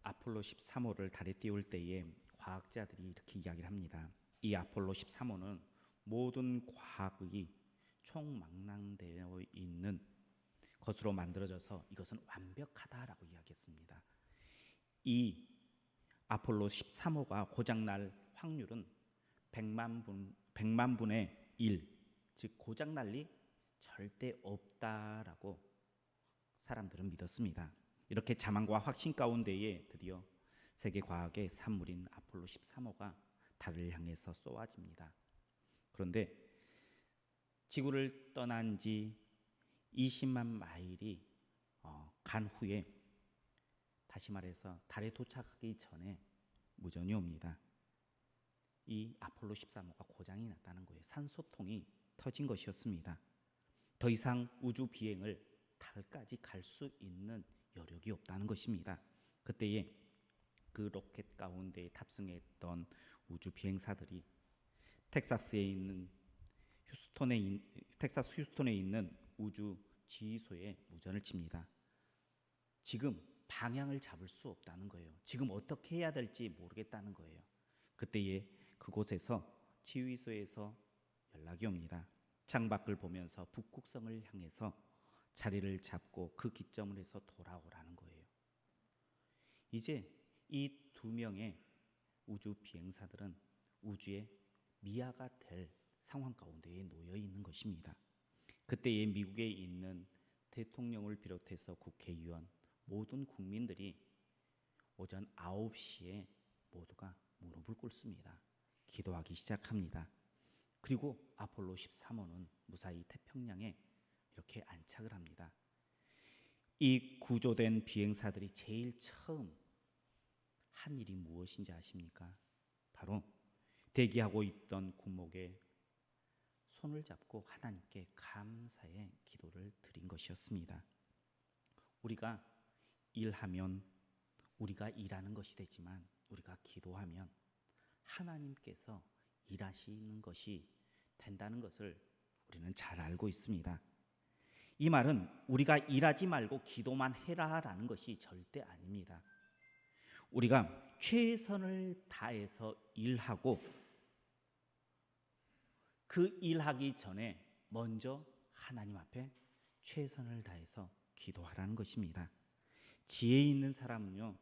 아폴로 13호를 달에 띄울 때에 과학자들이 이렇게 이야기를 합니다. 이 아폴로 13호는 모든 과학이 총망라되어 있는 것으로 만들어져서 이것은 완벽하다라고 이야기했습니다. 이 아폴로 13호가 고장날 확률은 100만 분의 1, 즉 고장날 리 절대 없다라고 사람들은 믿었습니다. 이렇게 자만과 확신 가운데에 드디어 세계 과학의 산물인 아폴로 13호가 달을 향해서 쏘아집니다. 그런데 지구를 떠난 지 20만 마일이 간 후에, 다시 말해서 달에 도착하기 전에 무전이 옵니다. 이 아폴로 13호가 고장이 났다는 거예요. 산소통이 터진 것이었습니다. 더 이상 우주 비행을 달까지 갈 수 있는 여력이 없다는 것입니다. 그때에 그 로켓 가운데 탑승했던 우주 비행사들이 텍사스 휴스턴에 있는 우주 지휘소에 무전을 칩니다. 지금 방향을 잡을 수 없다는 거예요. 지금 어떻게 해야 될지 모르겠다는 거예요. 그때에 그곳에서 지휘소에서 연락이 옵니다. 창밖을 보면서 북극성을 향해서 자리를 잡고 그 기점을 해서 돌아오라는 거예요. 이제 이 두 명의 우주 비행사들은 우주의 미아가 될 상황 가운데에 놓여 있는 것입니다. 그때에 미국에 있는 대통령을 비롯해서 국회의원, 모든 국민들이 오전 9시에 모두가 무릎을 꿇습니다. 기도하기 시작합니다. 그리고 아폴로 13호는 무사히 태평양에 이렇게 안착을 합니다. 이 구조된 비행사들이 제일 처음 한 일이 무엇인지 아십니까? 바로 대기하고 있던 군목에 손을 잡고 하나님께 감사의 기도를 드린 것이었습니다. 우리가 일하면 우리가 일하는 것이 되지만 우리가 기도하면 하나님께서 일하시는 것이 된다는 것을 우리는 잘 알고 있습니다. 이 말은 우리가 일하지 말고 기도만 해라라는 것이 절대 아닙니다. 우리가 최선을 다해서 일하고 그 일하기 전에 먼저 하나님 앞에 최선을 다해서 기도하라는 것입니다. 지혜 있는 사람은요,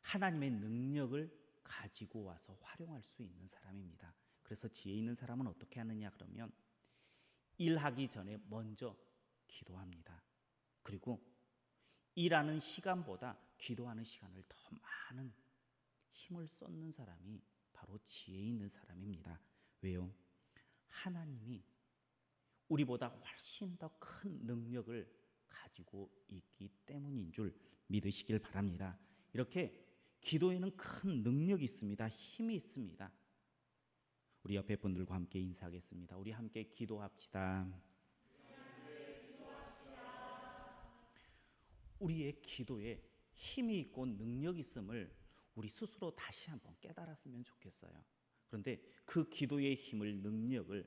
하나님의 능력을 가지고 와서 활용할 수 있는 사람입니다. 그래서 지혜 있는 사람은 어떻게 하느냐 그러면 일하기 전에 먼저 기도합니다. 그리고 일하는 시간보다 기도하는 시간을 더 많은 힘을 쏟는 사람이 바로 지혜 있는 사람입니다. 왜요? 하나님이 우리보다 훨씬 더 큰 능력을 가지고 있기 때문인 줄 믿으시길 바랍니다. 이렇게 기도에는 큰 능력이 있습니다. 힘이 있습니다. 우리 옆에 분들과 함께 인사하겠습니다. 우리 함께 기도합시다. 우리의 기도에 힘이 있고 능력이 있음을 우리 스스로 다시 한번 깨달았으면 좋겠어요. 그런데 그 기도의 힘을, 능력을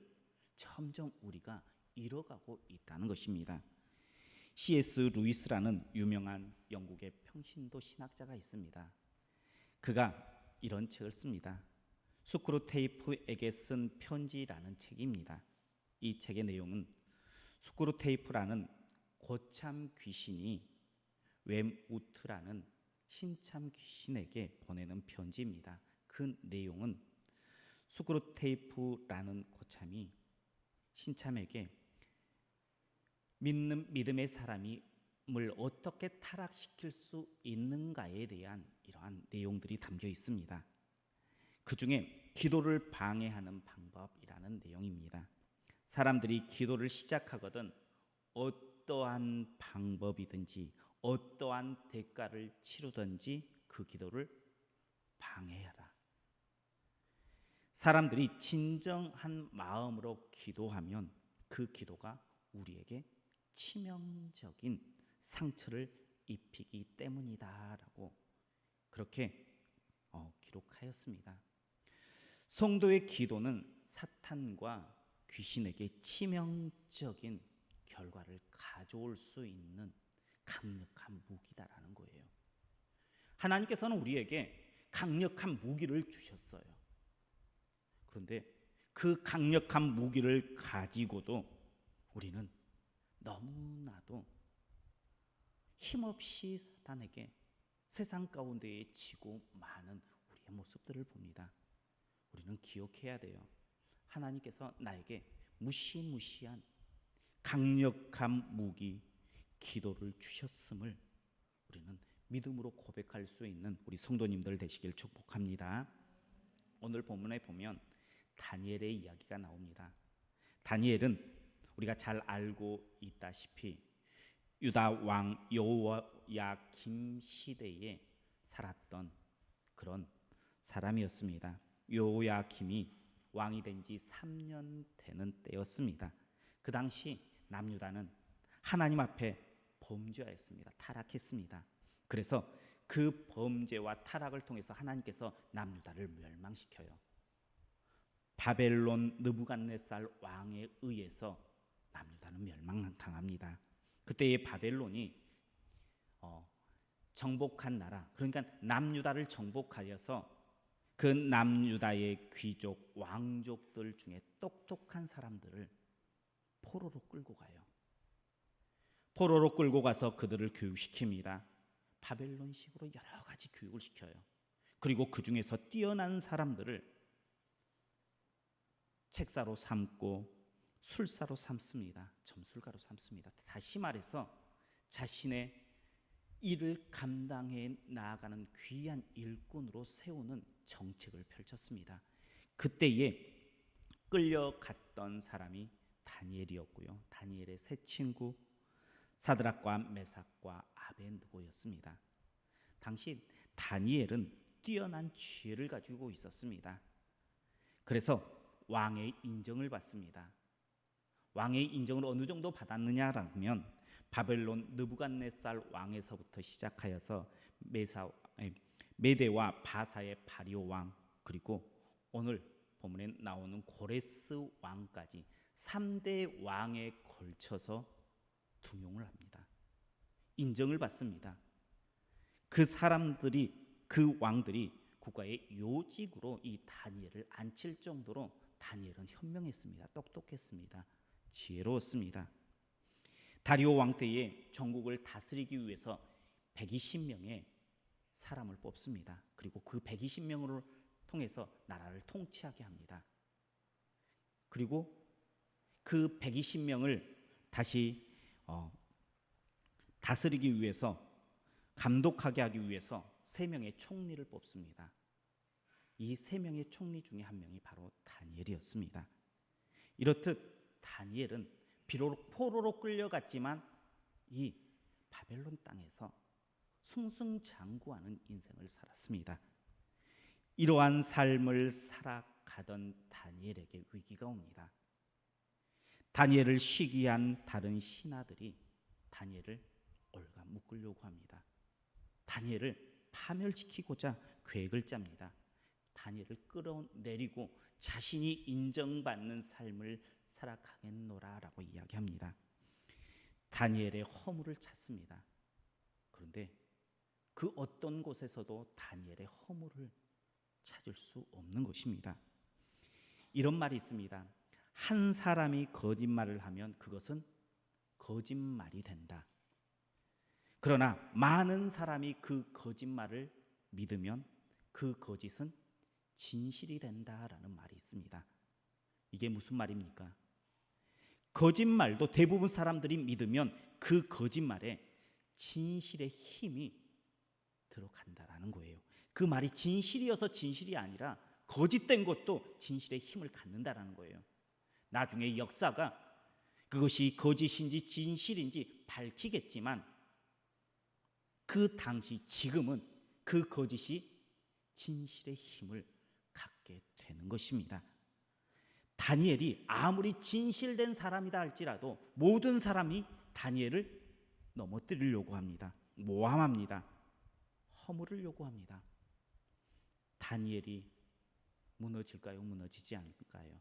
점점 우리가 잃어가고 있다는 것입니다. C.S. 루이스라는 유명한 영국의 평신도 신학자가 있습니다. 그가 이런 책을 씁니다. 스크루테이프에게 쓴 편지라는 책입니다. 이 책의 내용은 스크루테이프라는 고참 귀신이 웸우트라는 신참 귀신에게 보내는 편지입니다. 그 내용은 스크루테이프라는 고참이 신참에게 믿음의 사람을 어떻게 타락시킬 수 있는가에 대한 이러한 내용들이 담겨 있습니다. 그 중에 기도를 방해하는 방법이라는 내용입니다. 사람들이 기도를 시작하거든 어떠한 방법이든지 어떠한 대가를 치르든지 그 기도를 방해하라. 사람들이 진정한 마음으로 기도하면 그 기도가 우리에게 치명적인 상처를 입히기 때문이다라고 그렇게 기록하였습니다. 성도의 기도는 사탄과 귀신에게 치명적인 결과를 가져올 수 있는 강력한 무기다라는 거예요. 하나님께서는 우리에게 강력한 무기를 주셨어요. 그런데 그 강력한 무기를 가지고도 우리는 너무나도 힘없이 사탄에게 세상 가운데에 지고 많은 우리의 모습들을 봅니다. 우리는 기억해야 돼요. 하나님께서 나에게 무시무시한 강력한 무기, 기도를 주셨음을 우리는 믿음으로 고백할 수 있는 우리 성도님들 되시길 축복합니다. 오늘 본문에 보면 다니엘의 이야기가 나옵니다. 다니엘은 우리가 잘 알고 있다시피 유다 왕 여호야김 시대에 살았던 그런 사람이었습니다. 여호야김이 왕이 된 지 3년 되는 때였습니다. 그 당시 남유다는 하나님 앞에 범죄하였습니다. 타락했습니다. 그래서 그 범죄와 타락을 통해서 하나님께서 남유다를 멸망시켜요. 바벨론 느부갓네살 왕에 의해서 남유다는 멸망당합니다. 그때의 바벨론이 정복한 나라, 그러니까 남유다를 정복하여서 그 남유다의 귀족, 왕족들 중에 똑똑한 사람들을 포로로 끌고 가요. 포로로 끌고 가서 그들을 교육시킵니다. 바벨론식으로 여러 가지 교육을 시켜요. 그리고 그 중에서 뛰어난 사람들을 책사로 삼고 술사로 삼습니다. 점술가로 삼습니다. 다시 말해서 자신의 일을 감당해 나아가는 귀한 일꾼으로 세우는 정책을 펼쳤습니다. 그때에 끌려갔던 사람이 다니엘이었고요. 다니엘의 세 친구 사드락과 메삭과 아벤느고였습니다. 당시 다니엘은 뛰어난 지혜를 가지고 있었습니다. 그래서 왕의 인정을 받습니다. 왕의 인정을 어느 정도 받았느냐라면 바벨론 느부갓네살 왕에서부터 시작하여서 메대와 바사의 바리오 왕, 그리고 오늘 본문에 나오는 고레스 왕까지 3대 왕에 걸쳐서 등용을 합니다. 인정을 받습니다. 그 사람들이, 그 왕들이 국가의 요직으로 이 다니엘을 앉힐 정도로 다니엘은 현명했습니다. 똑똑했습니다. 지혜로웠습니다. 다리오 왕 때에 전국을 다스리기 위해서 120명의 사람을 뽑습니다. 그리고 그 120명을 통해서 나라를 통치하게 합니다. 그리고 그 120명을 다시 다스리기 위해서, 감독하게 하기 위해서 3명의 총리를 뽑습니다. 이 3명의 총리 중에 한 명이 바로 다니엘이었습니다. 이렇듯 다니엘은 비록 포로로 끌려갔지만 이 바벨론 땅에서 승승장구하는 인생을 살았습니다. 이러한 삶을 살아가던 다니엘에게 위기가 옵니다. 다니엘을 시기한 다른 신하들이 다니엘을 올가 묶으려고 합니다. 다니엘을 파멸시키고자 계획을 짭니다. 다니엘을 끌어내리고 자신이 인정받는 삶을 살아가겠노라라고 이야기합니다. 다니엘의 허물을 찾습니다. 그런데 그 어떤 곳에서도 다니엘의 허물을 찾을 수 없는 것입니다. 이런 말이 있습니다. 한 사람이 거짓말을 하면 그것은 거짓말이 된다. 그러나 많은 사람이 그 거짓말을 믿으면 그 거짓은 진실이 된다라는 말이 있습니다. 이게 무슨 말입니까? 거짓말도 대부분 사람들이 믿으면 그 거짓말에 진실의 힘이 들어간다라는 거예요. 그 말이 진실이어서 진실이 아니라 거짓된 것도 진실의 힘을 갖는다라는 거예요. 나중에 역사가 그것이 거짓인지 진실인지 밝히겠지만 그 당시, 지금은 그 거짓이 진실의 힘을 갖게 되는 것입니다. 다니엘이 아무리 진실된 사람이다 할지라도 모든 사람이 다니엘을 넘어뜨리려고 합니다. 모함합니다. 허물을 요구합니다. 다니엘이 무너질까요? 무너지지 않을까요?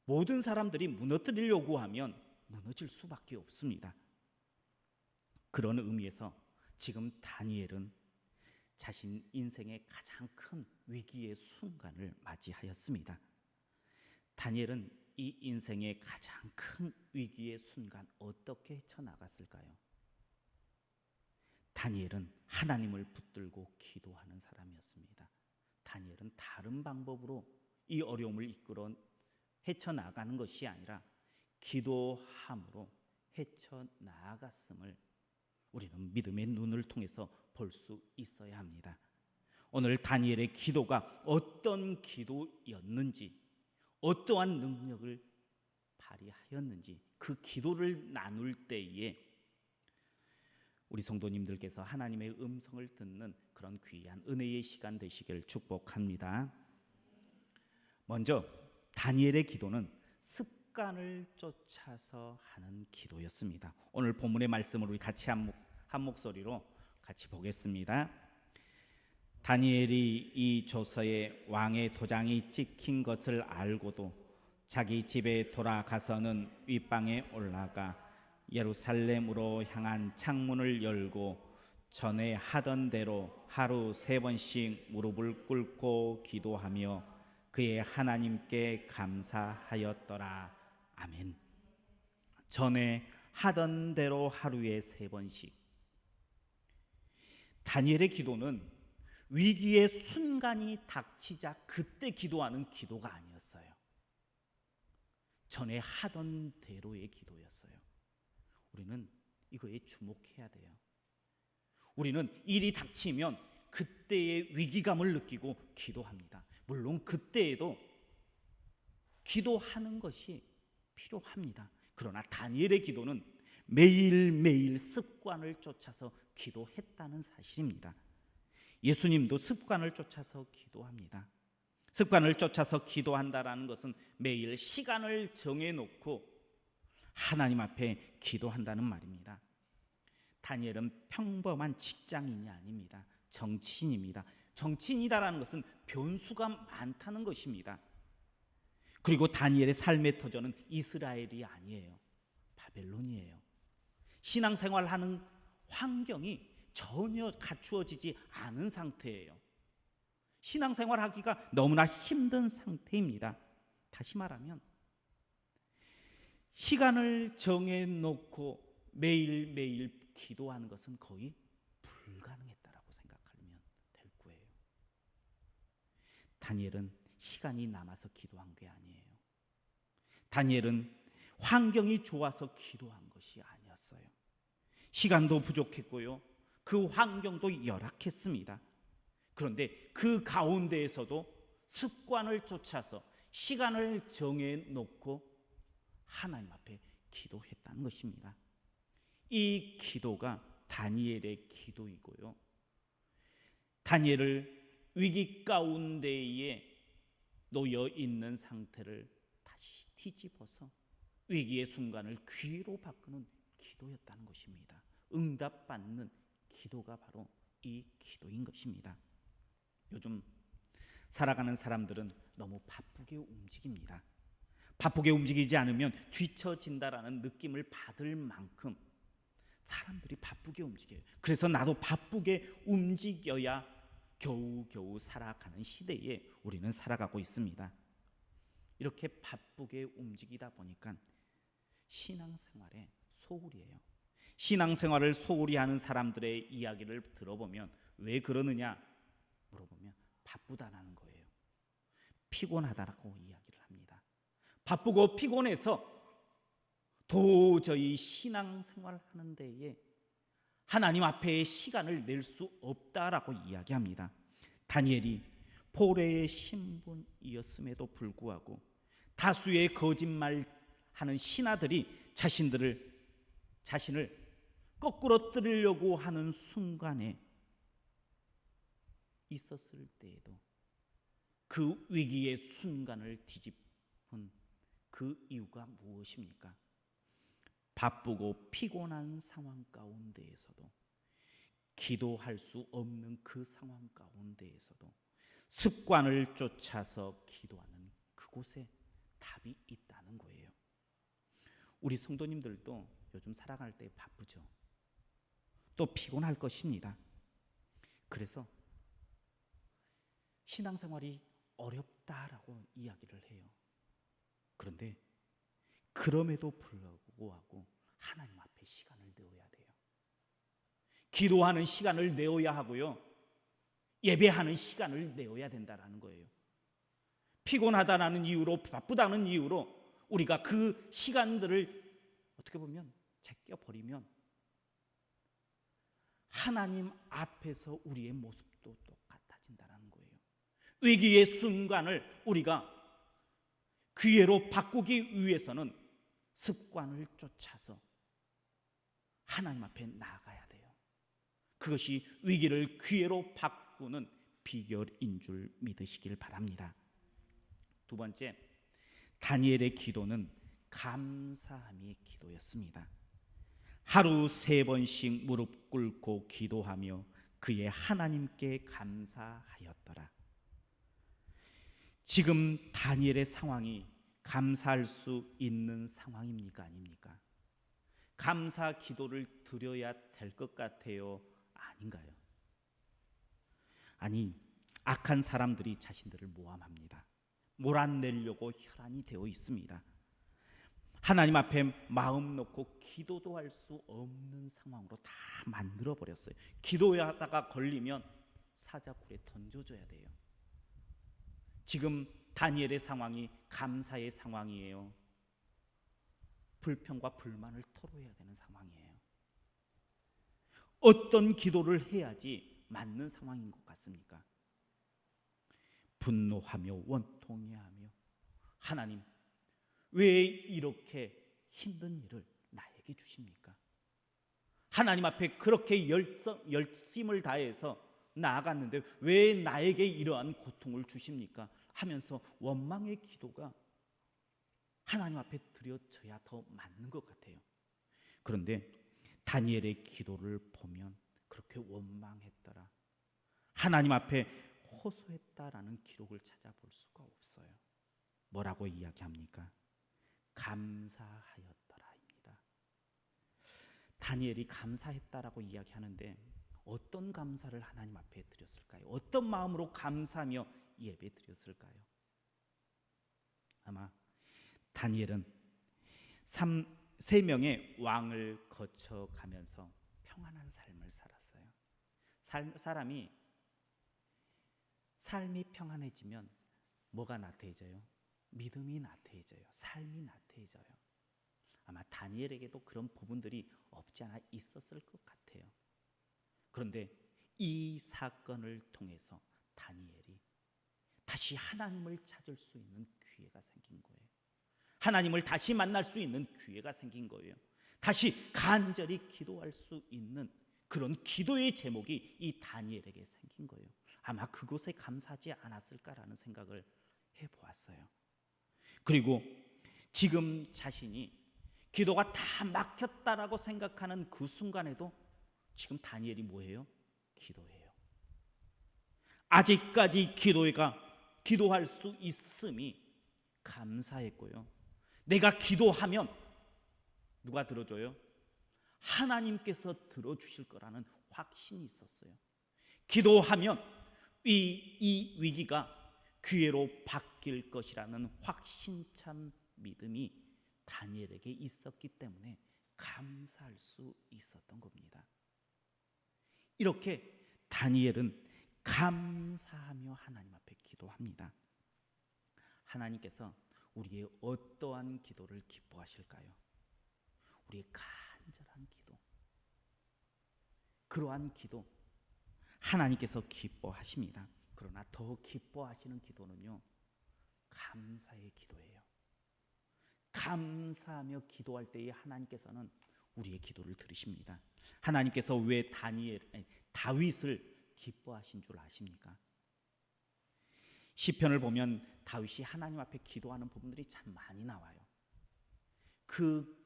모든 사람들이 무너뜨리려고 하면 무너질 수밖에 없습니다. 그런 의미에서 지금 다니엘은 자신 인생의 가장 큰 위기의 순간을 맞이하였습니다. 다니엘은 이 인생의 가장 큰 위기의 순간 어떻게 헤쳐나갔을까요? 다니엘은 하나님을 붙들고 기도하는 사람이었습니다. 다니엘은 다른 방법으로 이 어려움을 이끌어 헤쳐나가는 것이 아니라 기도함으로 헤쳐나갔음을 우리는 믿음의 눈을 통해서 볼 수 있어야 합니다. 오늘 다니엘의 기도가 어떤 기도였는지, 어떠한 능력을 발휘하였는지 그 기도를 나눌 때에 우리 성도님들께서 하나님의 음성을 듣는 그런 귀한 은혜의 시간 되시길 축복합니다. 먼저 다니엘의 기도는 습관을 쫓아서 하는 기도였습니다. 오늘 본문의 말씀을 우리 같이 한 목소리로 같이 보겠습니다. 다니엘이 이 조서에 왕의 도장이 찍힌 것을 알고도 자기 집에 돌아가서는 윗방에 올라가 예루살렘으로 향한 창문을 열고 전에 하던 대로 하루 3번씩 무릎을 꿇고 기도하며 그의 하나님께 감사하였더라. 아멘. 전에 하던 대로 하루에 3번씩. 다니엘의 기도는 위기의 순간이 닥치자 그때 기도하는 기도가 아니었어요. 전에 하던 대로의 기도였어요. 우리는 이거에 주목해야 돼요. 우리는 일이 닥치면 그때의 위기감을 느끼고 기도합니다. 물론 그때에도 기도하는 것이 필요합니다. 그러나 다니엘의 기도는 매일매일 습관을 쫓아서 기도했다는 사실입니다. 예수님도 습관을 쫓아서 기도합니다. 습관을 쫓아서 기도한다라는 것은 매일 시간을 정해놓고 하나님 앞에 기도한다는 말입니다. 다니엘은 평범한 직장인이 아닙니다. 정치인입니다. 정치인이다라는 것은 변수가 많다는 것입니다. 그리고 다니엘의 삶의 터전은 이스라엘이 아니에요. 바벨론이에요. 신앙생활하는 환경이 전혀 갖추어지지 않은 상태예요. 신앙생활하기가 너무나 힘든 상태입니다. 다시 말하면 시간을 정해놓고 매일매일 기도하는 것은 거의 불가능했다라고 생각하면 될 거예요. 다니엘은 시간이 남아서 기도한 게 아니에요. 다니엘은 환경이 좋아서 기도한 것이 아니었어요. 시간도 부족했고요. 그 환경도 열악했습니다. 그런데 그 가운데에서도 습관을 쫓아서 시간을 정해놓고 하나님 앞에 기도했다는 것입니다. 이 기도가 다니엘의 기도이고요. 다니엘을 위기 가운데에 놓여 있는 상태를 다시 뒤집어서 위기의 순간을 기회로 바꾸는 기도였다는 것입니다. 응답받는 기도가 바로 이 기도인 것입니다. 요즘 살아가는 사람들은 너무 바쁘게 움직입니다. 바쁘게 움직이지 않으면 뒤처진다라는 느낌을 받을 만큼 사람들이 바쁘게 움직여요. 그래서 나도 바쁘게 움직여야 겨우겨우 살아가는 시대에 우리는 살아가고 있습니다. 이렇게 바쁘게 움직이다 보니까 신앙생활에 소홀이에요. 신앙생활을 소홀히 하는 사람들의 이야기를 들어보면 왜 그러느냐 물어보면 바쁘다라는 거예요. 피곤하다라고 이야기를 합니다. 바쁘고 피곤해서 도저히 신앙생활을 하는 데에 하나님 앞에 시간을 낼 수 없다라고 이야기합니다. 다니엘이 포레의 신분이었음에도 불구하고 다수의 거짓말하는 신하들이 자신을 거꾸로 뜨려고 하는 순간에 있었을 때에도 그 위기의 순간을 뒤집은 그 이유가 무엇입니까? 바쁘고 피곤한 상황 가운데에서도 기도할 수 없는 그 상황 가운데에서도 습관을 쫓아서 기도하는 그곳에 답이 있다는 거예요. 우리 성도님들도 요즘 살아갈 때 바쁘죠. 또 피곤할 것입니다. 그래서 신앙생활이 어렵다라고 이야기를 해요. 그런데 그럼에도 불구하고 하나님 앞에 시간을 내어야 돼요. 기도하는 시간을 내어야 하고요, 예배하는 시간을 내어야 된다는 거예요. 피곤하다는 이유로, 바쁘다는 이유로 우리가 그 시간들을 어떻게 보면 제껴버리면 하나님 앞에서 우리의 모습도 똑같아진다는 거예요. 위기의 순간을 우리가 기회로 바꾸기 위해서는 습관을 쫓아서 하나님 앞에 나아가야 돼요. 그것이 위기를 기회로 바꾸는 비결인 줄 믿으시길 바랍니다. 두 번째, 다니엘의 기도는 감사함의 기도였습니다. 하루 3번씩 무릎 꿇고 기도하며 그의 하나님께 감사하였더라. 지금 다니엘의 상황이 감사할 수 있는 상황입니까? 아닙니까? 감사 기도를 드려야 될 것 같아요? 아닌가요? 아니, 악한 사람들이 자신들을 모함합니다. 몰아내려고 혈안이 되어 있습니다. 하나님 앞에 마음 놓고 기도도 할 수 없는 상황으로 다 만들어 버렸어요. 기도하다가 걸리면 사자굴에 던져줘야 돼요. 지금 다니엘의 상황이 감사의 상황이에요? 불평과 불만을 토로해야 되는 상황이에요? 어떤 기도를 해야지 맞는 상황인 것 같습니까? 분노하며 원통해하며, 하나님 왜 이렇게 힘든 일을 나에게 주십니까? 하나님 앞에 그렇게 열심을 다해서 나아갔는데 왜 나에게 이러한 고통을 주십니까? 하면서 원망의 기도가 하나님 앞에 드려져야 더 맞는 것 같아요. 그런데 다니엘의 기도를 보면 그렇게 원망했더라, 하나님 앞에 호소했다라는 기록을 찾아볼 수가 없어요. 뭐라고 이야기합니까? 감사하였더라입니다. 다니엘이 감사했다라고 이야기하는데 어떤 감사를 하나님 앞에 드렸을까요? 어떤 마음으로 감사하며 예배 드렸을까요? 아마 다니엘은 3명의 왕을 거쳐가면서 평안한 삶을 살았어요. 사람이 삶이 평안해지면 뭐가 나태해져요? 믿음이 나태해져요. 삶이 나태해져요. 아마 다니엘에게도 그런 부분들이 없지 않아 있었을 것 같아요. 그런데 이 사건을 통해서 다니엘이 다시 하나님을 찾을 수 있는 기회가 생긴 거예요. 하나님을 다시 만날 수 있는 기회가 생긴 거예요. 다시 간절히 기도할 수 있는 그런 기도의 제목이 이 다니엘에게 생긴 거예요. 아마 그것에 감사하지 않았을까라는 생각을 해보았어요. 그리고 지금 자신이 기도가 다 막혔다라고 생각하는 그 순간에도 지금 다니엘이 뭐예요? 기도해요. 아직까지 기도할 수 있음이 감사했고요. 내가 기도하면 누가 들어줘요? 하나님께서 들어주실 거라는 확신이 있었어요. 기도하면 이 위기가 기회로 바뀔 것이라는 확신찬 믿음이 다니엘에게 있었기 때문에 감사할 수 있었던 겁니다. 이렇게 다니엘은 감사하며 하나님 앞에 기도합니다. 하나님께서 우리의 어떠한 기도를 기뻐하실까요? 우리의 간절한 기도, 그러한 기도 하나님께서 기뻐하십니다. 그러나 더 기뻐하시는 기도는요, 감사의 기도예요. 감사하며 기도할 때에 하나님께서는 우리의 기도를 들으십니다. 하나님께서 왜 다윗을 기뻐하신 줄 아십니까? 시편을 보면 다윗이 하나님 앞에 기도하는 부분들이 참 많이 나와요. 그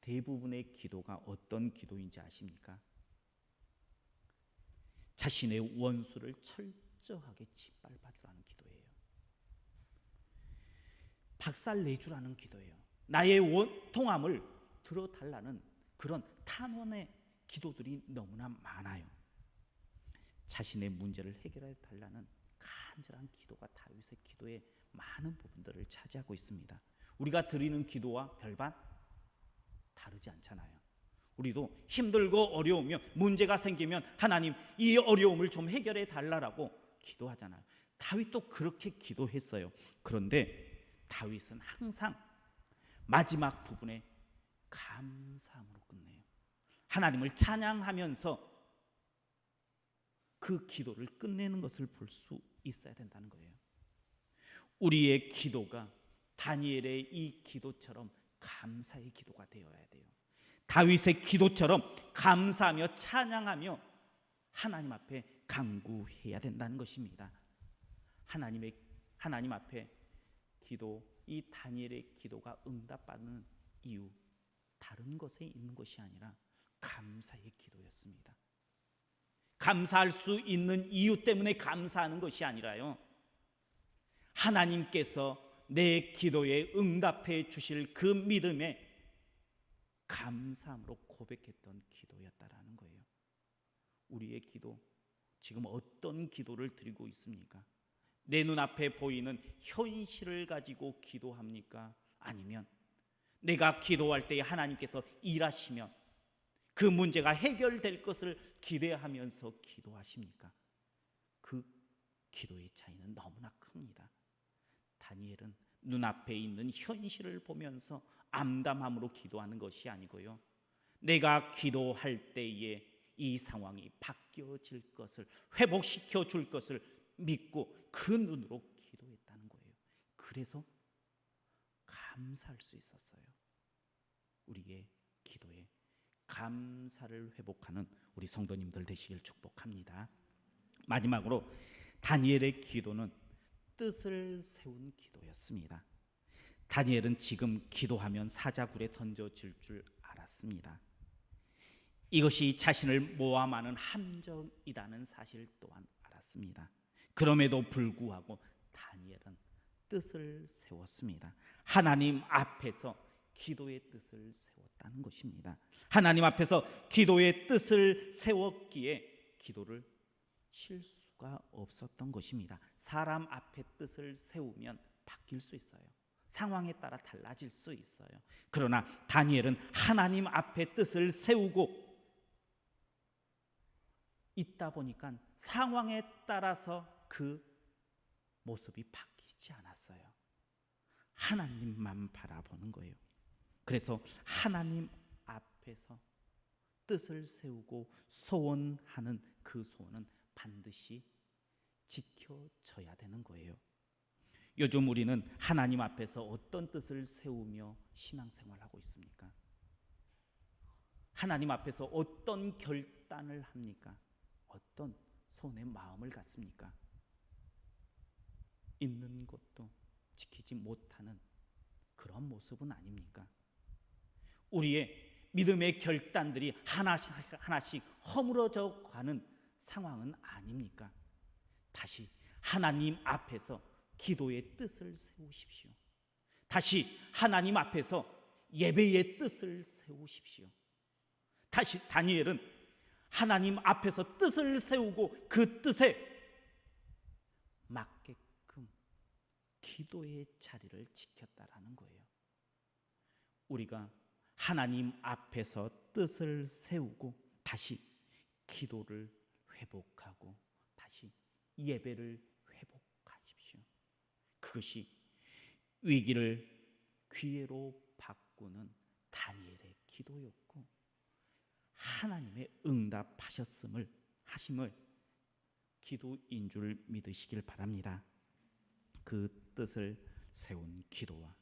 대부분의 기도가 어떤 기도인지 아십니까? 자신의 원수를 철저하게 짓밟아주라는 기도예요. 박살내주라는 기도예요. 나의 원통함을 들어달라는 그런 탄원의 기도들이 너무나 많아요. 자신의 문제를 해결해 달라는 간절한 기도가 다윗의 기도의 많은 부분들을 차지하고 있습니다. 우리가 드리는 기도와 별반 다르지 않잖아요. 우리도 힘들고 어려우면 문제가 생기면 하나님 이 어려움을 좀 해결해 달라고 기도하잖아요. 다윗도 그렇게 기도했어요. 그런데 다윗은 항상 마지막 부분에 감사함으로 끝내요. 하나님을 찬양하면서 그 기도를 끝내는 것을 볼 수 있어야 된다는 거예요. 우리의 기도가 다니엘의 이 기도처럼 감사의 기도가 되어야 돼요. 다윗의 기도처럼 감사하며 찬양하며 하나님 앞에 간구해야 된다는 것입니다. 하나님 앞에 기도, 이 다니엘의 기도가 응답받는 이유, 다른 것에 있는 것이 아니라 감사의 기도였습니다. 감사할 수 있는 이유 때문에 감사하는 것이 아니라요, 하나님께서 내 기도에 응답해 주실 그 믿음에 감사함으로 고백했던 기도였다라는 거예요. 우리의 기도, 지금 어떤 기도를 드리고 있습니까? 내 눈앞에 보이는 현실을 가지고 기도합니까? 아니면 내가 기도할 때 하나님께서 일하시면 그 문제가 해결될 것을 기대하면서 기도하십니까? 그 기도의 차이는 너무나 큽니다. 다니엘은 눈앞에 있는 현실을 보면서 암담함으로 기도하는 것이 아니고요, 내가 기도할 때에 이 상황이 바뀌어질 것을, 회복시켜 줄 것을 믿고 그 눈으로 기도했다는 거예요. 그래서 감사할 수 있었어요. 우리의 기도에 감사를 회복하는 우리 성도님들 되시길 축복합니다. 마지막으로 다니엘의 기도는 뜻을 세운 기도였습니다. 다니엘은 지금 기도하면 사자굴에 던져질 줄 알았습니다. 이것이 자신을 모함하는 함정이라는 사실 또한 알았습니다. 그럼에도 불구하고 다니엘은 뜻을 세웠습니다. 하나님 앞에서 기도의 뜻을 세웠다는 것입니다. 하나님 앞에서 기도의 뜻을 세웠기에 기도를 쉴 수가 없었던 것입니다. 사람 앞에 뜻을 세우면 바뀔 수 있어요. 상황에 따라 달라질 수 있어요. 그러나 다니엘은 하나님 앞에 뜻을 세우고 있다 보니까 상황에 따라서 그 모습이 바뀌지 않았어요. 하나님만 바라보는 거예요. 그래서 하나님 앞에서 뜻을 세우고 소원하는 그 소원은 반드시 지켜져야 되는 거예요. 요즘 우리는 하나님 앞에서 어떤 뜻을 세우며 신앙생활하고 있습니까? 하나님 앞에서 어떤 결단을 합니까? 어떤 손의 마음을 갖습니까? 있는 것도 지키지 못하는 그런 모습은 아닙니까? 우리의 믿음의 결단들이 하나씩 허물어져 가는 상황은 아닙니까? 다시 하나님 앞에서 기도의 뜻을 세우십시오. 다시 하나님 앞에서 예배의 뜻을 세우십시오. 다시 다니엘은 하나님 앞에서 뜻을 세우고 그 뜻에 맞게끔 기도의 자리를 지켰다라는 거예요. 우리가 하나님 앞에서 뜻을 세우고 다시 기도를 회복하고 다시 예배를 회복하십시오. 그것이 위기를 기회로 바꾸는 다니엘의 기도였고 하나님의 응답하셨음을 하심을 기도인 줄 믿으시길 바랍니다. 그 뜻을 세운 기도와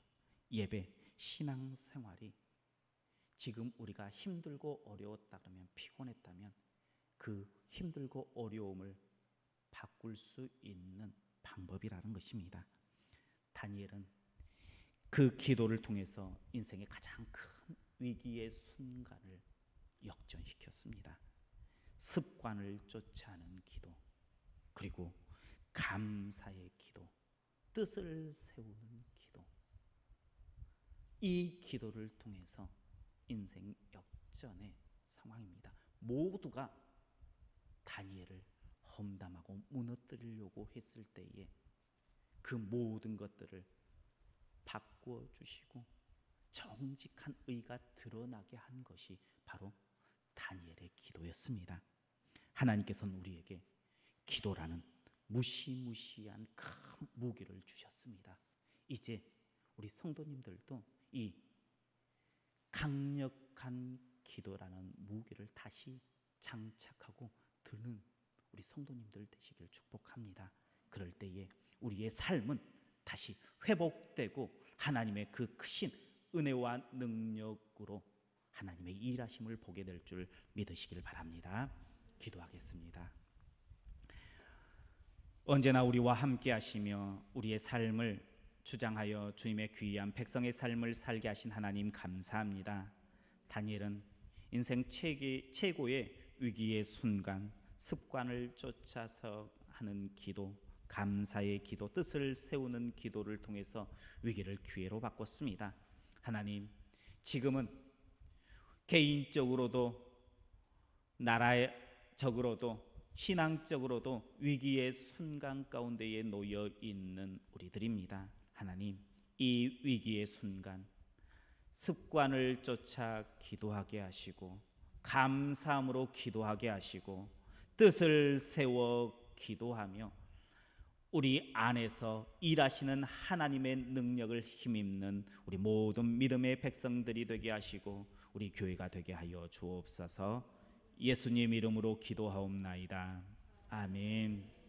예배, 신앙생활이 지금 우리가 힘들고 어려웠다 그러면, 피곤했다면 그 힘들고 어려움을 바꿀 수 있는 방법이라는 것입니다. 다니엘은 그 기도를 통해서 인생의 가장 큰 위기의 순간을 역전시켰습니다. 습관을 쫓아하는 기도, 그리고 감사의 기도, 뜻을 세우는 기도, 이 기도를 통해서 인생 역전의 상황입니다. 모두가 다니엘을 험담하고 무너뜨리려고 했을 때에 그 모든 것들을 바꾸어 주시고 정직한 의가 드러나게 한 것이 바로 다니엘의 기도였습니다. 하나님께서는 우리에게 기도라는 무시무시한 큰 무기를 주셨습니다. 이제 우리 성도님들도 이 강력한 기도라는 무기를 다시 장착하고 드는 우리 성도님들 되시길 축복합니다. 그럴 때에 우리의 삶은 다시 회복되고 하나님의 그 크신 은혜와 능력으로 하나님의 일하심을 보게 될 줄 믿으시길 바랍니다. 기도하겠습니다. 언제나 우리와 함께 하시며 우리의 삶을 주장하여 주님의 귀한 백성의 삶을 살게 하신 하나님 감사합니다. 다니엘은 인생 최고의 위기의 순간 습관을 쫓아서 하는 기도, 감사의 기도, 뜻을 세우는 기도를 통해서 위기를 기회로 바꿨습니다. 하나님, 지금은 개인적으로도 나라적으로도 신앙적으로도 위기의 순간 가운데에 놓여 있는 우리들입니다. 하나님, 이 위기의 순간 습관을 쫓아 기도하게 하시고 감사함으로 기도하게 하시고 뜻을 세워 기도하며 우리 안에서 일하시는 하나님의 능력을 힘입는 우리 모든 믿음의 백성들이 되게 하시고 우리 교회가 되게 하여 주옵소서. 예수님 이름으로 기도하옵나이다. 아멘.